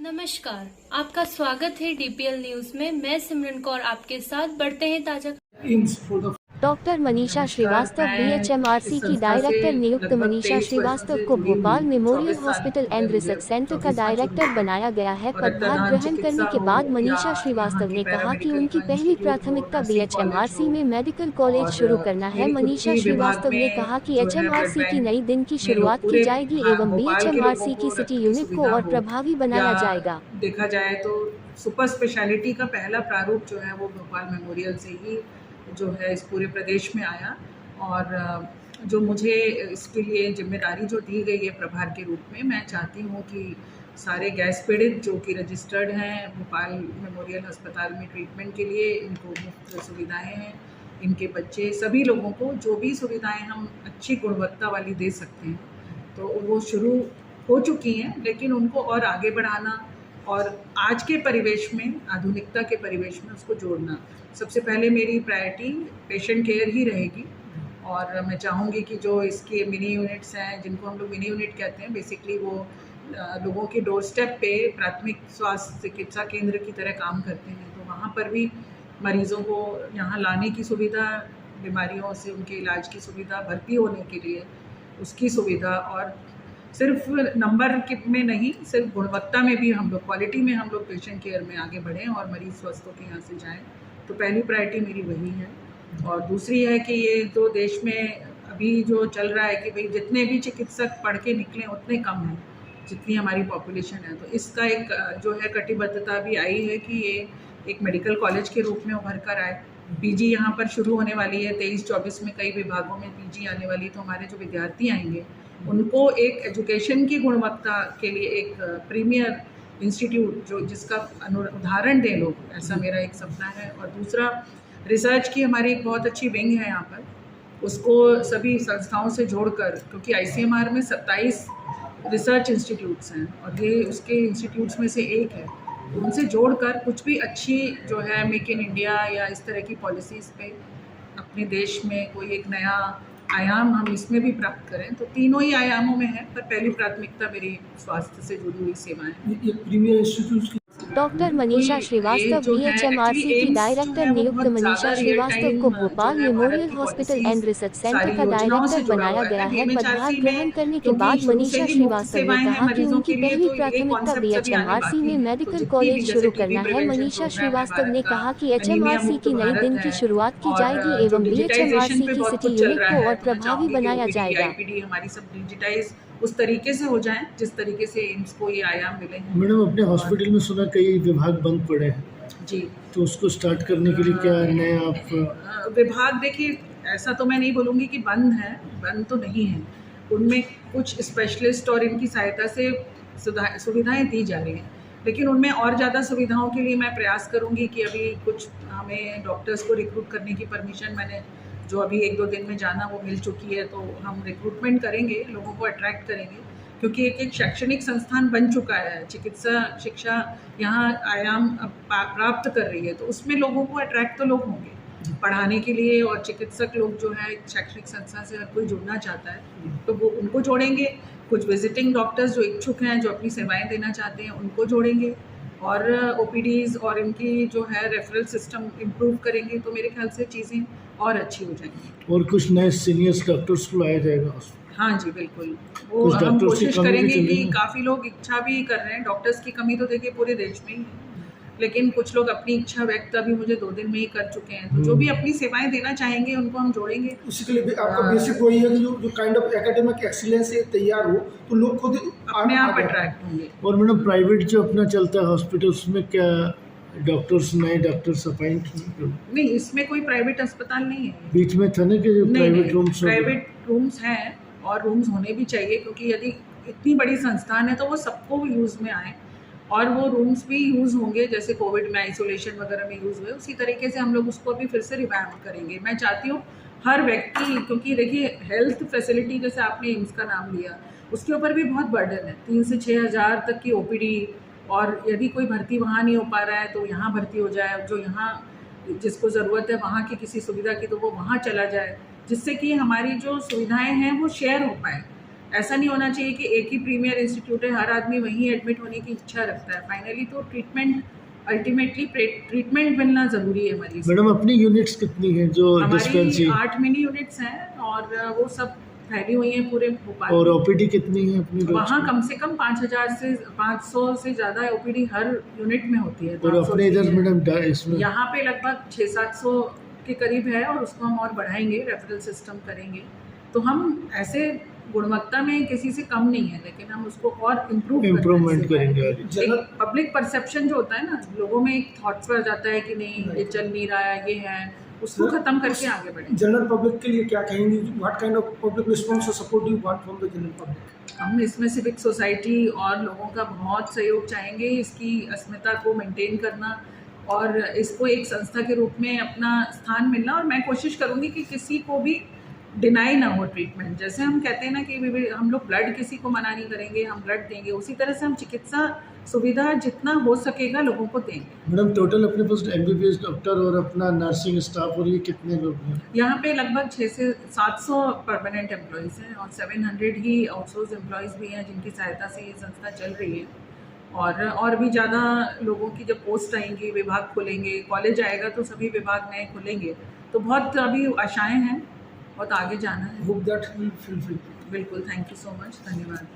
नमस्कार, आपका स्वागत है डीपीएल न्यूज में। मैं सिमरन कौर आपके साथ। बढ़ते हैं ताजा। डॉक्टर मनीषा श्रीवास्तव बीएचएमआरसी की डायरेक्टर नियुक्त। मनीषा श्रीवास्तव को Bhopal memorial hospital and research centre का डायरेक्टर बनाया गया है। पदभार ग्रहण करने के बाद मनीषा श्रीवास्तव ने कहा कि उनकी पहली प्राथमिकता बीएचएमआरसी में मेडिकल कॉलेज शुरू करना है। मनीषा श्रीवास्तव ने कहा कि एचएमआरसी की नई दिन की शुरुआत की जाएगी एवं बीएचएमआरसी की सिटी यूनिट को और प्रभावी बनाया जाएगा। देखा जाए तो सुपर स्पेशलिटी का पहला प्रारूप जो है वो भोपाल मेमोरियल से ही जो है इस पूरे प्रदेश में आया, और जो मुझे इसके लिए जिम्मेदारी जो दी गई है प्रभार के रूप में, मैं चाहती हूँ कि सारे गैस पीड़ित जो कि रजिस्टर्ड हैं भोपाल मेमोरियल अस्पताल में ट्रीटमेंट के लिए, इनको मुफ्त सुविधाएं हैं, इनके बच्चे, सभी लोगों को जो भी सुविधाएं हम अच्छी गुणवत्ता वाली दे सकते हैं तो वो शुरू हो चुकी हैं, लेकिन उनको और आगे बढ़ाना और आज के परिवेश में, आधुनिकता के परिवेश में उसको जोड़ना। सबसे पहले मेरी प्रायोरिटी पेशेंट केयर ही रहेगी, और मैं चाहूँगी कि जो इसके मिनी यूनिट्स हैं, जिनको हम लोग मिनी यूनिट कहते हैं, बेसिकली वो लोगों के डोर स्टेप पे प्राथमिक स्वास्थ्य चिकित्सा केंद्र की तरह काम करते हैं, तो वहाँ पर भी मरीज़ों को यहाँ लाने की सुविधा, बीमारियों से उनके इलाज की सुविधा, भर्ती होने के लिए उसकी सुविधा, और सिर्फ नंबर में नहीं, सिर्फ गुणवत्ता में भी हम लोग, क्वालिटी में हम लोग पेशेंट केयर में आगे बढ़ें और मरीज़ स्वस्थ होकर यहाँ से जाएं। तो पहली प्रायोरिटी मेरी वही है। और दूसरी है कि ये तो देश में अभी जो चल रहा है कि भाई जितने भी चिकित्सक पढ़ के निकले उतने कम हैं जितनी हमारी पॉपुलेशन है, तो इसका एक जो है कटिबद्धता भी आई है कि ये एक मेडिकल कॉलेज के रूप में उभर कर आए। पीजी यहाँ पर शुरू होने वाली है 23-24 में, कई विभागों में पीजी आने वाली है, तो हमारे जो विद्यार्थी आएंगे उनको एक एजुकेशन की गुणवत्ता के लिए एक प्रीमियर इंस्टीट्यूट जो जिसका उदाहरण दें लोग, ऐसा मेरा एक सपना है। और दूसरा, रिसर्च की हमारी एक बहुत अच्छी विंग है यहाँ पर, उसको सभी संस्थाओं से जोड़कर, क्योंकि आईसीएमआर में 27 रिसर्च इंस्टीट्यूट्स हैं और ये उसके इंस्टीट्यूट्स में से एक है, तो उनसे जोड़कर कुछ भी अच्छी जो है मेक इन इंडिया या इस तरह की पॉलिसीज़ पे अपने देश में कोई एक नया आयाम हम इसमें भी प्राप्त करें। तो तीनों ही आयामों में है, पर पहली प्राथमिकता मेरी स्वास्थ्य से जुड़ी हुई सेवाएं। ये premier institute doctor Manisha Srivastava BHMRC की डायरेक्टर नियुक्त। मनीषा श्रीवास्तव को Bhopal memorial hospital and research centre का डायरेक्टर बनाया गया है। पदभार ग्रहण करने के बाद मनीषा श्रीवास्तव ने कहा कि उनकी पहली प्राथमिकता बीएचएमआरसी में मेडिकल कॉलेज शुरू करना है। मनीषा श्रीवास्तव ने कहा कि एचएमआरसी की नई दिन की शुरुआत की जाएगी एवं बीएचएमआरसी की सिटी यूनिट को और प्रभावी बनाया जाएगा। हमारी सब डिजिटाइज उस तरीके से हो जाएं जिस तरीके से एम्स को ये आयाम मिले हैं। मैडम, अपने हॉस्पिटल में सुना कई विभाग बंद पड़े हैं जी, तो उसको स्टार्ट करने के लिए क्या नए आप विभाग? देखिए, ऐसा तो मैं नहीं बोलूँगी कि बंद है, बंद तो नहीं है, उनमें कुछ स्पेशलिस्ट और इनकी सहायता से सुविधाएं दी जा रही हैं, लेकिन उनमें और ज़्यादा सुविधाओं के लिए मैं प्रयास करूँगी कि अभी कुछ हमें डॉक्टर्स को रिक्रूट करने की परमिशन मैंने जो अभी 1-2 दिन में जाना वो मिल चुकी है, तो हम रिक्रूटमेंट करेंगे, लोगों को अट्रैक्ट करेंगे, क्योंकि एक शैक्षणिक संस्थान बन चुका है, चिकित्सा शिक्षा यहाँ आयाम प्राप्त कर रही है, तो उसमें लोगों को अट्रैक्ट तो लोग होंगे पढ़ाने के लिए, और चिकित्सक लोग जो है शैक्षणिक संस्था से हर कोई जुड़ना चाहता है तो वो उनको जोड़ेंगे। कुछ विजिटिंग डॉक्टर्स जो इच्छुक हैं, जो अपनी सेवाएँ देना चाहते हैं, उनको जोड़ेंगे, और ओपीडीज़ और इनकी जो है रेफरल सिस्टम इम्प्रूव करेंगे, तो मेरे ख्याल से चीज़ें और अच्छी हो जाएंगी। और कुछ नए सीनियर डॉक्टर्स को लाया जाएगा? हाँ जी, बिल्कुल, वो हम कोशिश करेंगे कि काफ़ी लोग इच्छा भी कर रहे हैं। डॉक्टर्स की कमी तो देखिए पूरे देश में ही है, लेकिन कुछ लोग अपनी इच्छा व्यक्त अभी मुझे 2 दिन में ही कर चुके हैं, तो जो भी अपनी सेवाएं देना चाहेंगे उनको हम जोड़ेंगे। उसी के लिए आपका बेसिक वही है कि जो काइंड ऑफ एकेडमिक एक्सीलेंस से तैयार हो तो लोग खुद अपने आप अट्रैक्ट होंगे। और मैडम, प्राइवेट जो अपना चलता है हॉस्पिटल्स में, क्या डॉक्टर्स नए डॉक्टर्स अपॉइंट नहीं? इसमें कोई प्राइवेट अस्पताल नहीं है। बीच में था ना कि जो प्राइवेट रूम्स हैं, और रूम्स होने भी चाहिए, क्योंकि यदि इतनी बड़ी संस्थान है तो वो सबको यूज़ में आए, और वो रूम्स भी यूज़ होंगे जैसे कोविड में आइसोलेशन वगैरह में यूज़ हुए, उसी तरीके से हम लोग उसको अभी फिर से रिवैम्प करेंगे। मैं चाहती हूँ हर व्यक्ति, क्योंकि देखिए हेल्थ फैसिलिटी, जैसे आपने एम्स का नाम लिया, उसके ऊपर भी बहुत बर्डन है, 3 से 6 हज़ार तक की ओपीडी, और यदि कोई भर्ती वहाँ नहीं हो पा रहा है तो यहाँ भर्ती हो जाए, जो यहाँ जिसको ज़रूरत है वहाँ की किसी सुविधा की तो वो वहाँ चला जाए, जिससे कि हमारी जो सुविधाएं हैं वो शेयर हो पाए। ऐसा नहीं होना चाहिए कि एक ही प्रीमियर इंस्टीट्यूट है, हर आदमी वहीं एडमिट होने की इच्छा रखता है। फाइनली तो अल्टीमेटली ट्रीटमेंट मिलना ज़रूरी है मरीज। मैडम अपनी यूनिट्स कितनी हैं जो हमारी 8 मिनी यूनिट्स हैं और वो सब फैली हुई हैं पूरे भोपाल। और ओपीडी कितनी है अपनी? वहाँ कम से कम 500 से ज़्यादा ओपीडी हर यूनिट में होती है। और अपने इधर मैडम इसमें यहाँ पे लगभग 600-700 के करीब है और उसको हम और बढ़ाएंगे, रेफरल सिस्टम करेंगे। तो हम ऐसे गुणवत्ता में किसी से कम नहीं है, लेकिन हम उसको और इम्प्रूवमेंट करेंगे। पब्लिक परसेप्शन जो होता है ना, लोगों में एक थॉट पर जाता है कि नहीं ये चल नहीं रहा है, ये है, उसको खत्म करके आगे बढ़े। जनरल पब्लिक के लिए क्या कहेंगे? What kind of public response और support do you want from the general public? हम इसमें सिविक सोसाइटी और लोगों का बहुत सहयोग चाहेंगे, इसकी अस्मिता को मेंटेन करना और इसको एक संस्था के रूप में अपना स्थान मिलना। और मैं कोशिश करूँगी कि किसी को भी डिनाई ना हो ट्रीटमेंट। जैसे हम कहते हैं ना कि हम लोग ब्लड किसी को मना नहीं करेंगे, हम ब्लड देंगे, उसी तरह से हम चिकित्सा सुविधा जितना हो सकेगा लोगों को देंगे। मैडम टोटल अपने पास MBBS डॉक्टर और अपना नर्सिंग स्टाफ और ये कितने लोग हैं? यहाँ पे लगभग 600 से 700 परमानेंट एम्प्लॉयज़ हैं और 700 ही आउटसोर्स एम्प्लॉयज़ भी हैं जिनकी सहायता से ये संस्था चल रही है। और भी ज़्यादा लोगों की जब पोस्ट आएंगी, विभाग खुलेंगे, कॉलेज आएगा तो सभी विभाग नए खुलेंगे, तो बहुत अभी आशाएं हैं, बहुत आगे जाना है। Hope that will fulfil. बिल्कुल, थैंक यू सो मच, धन्यवाद।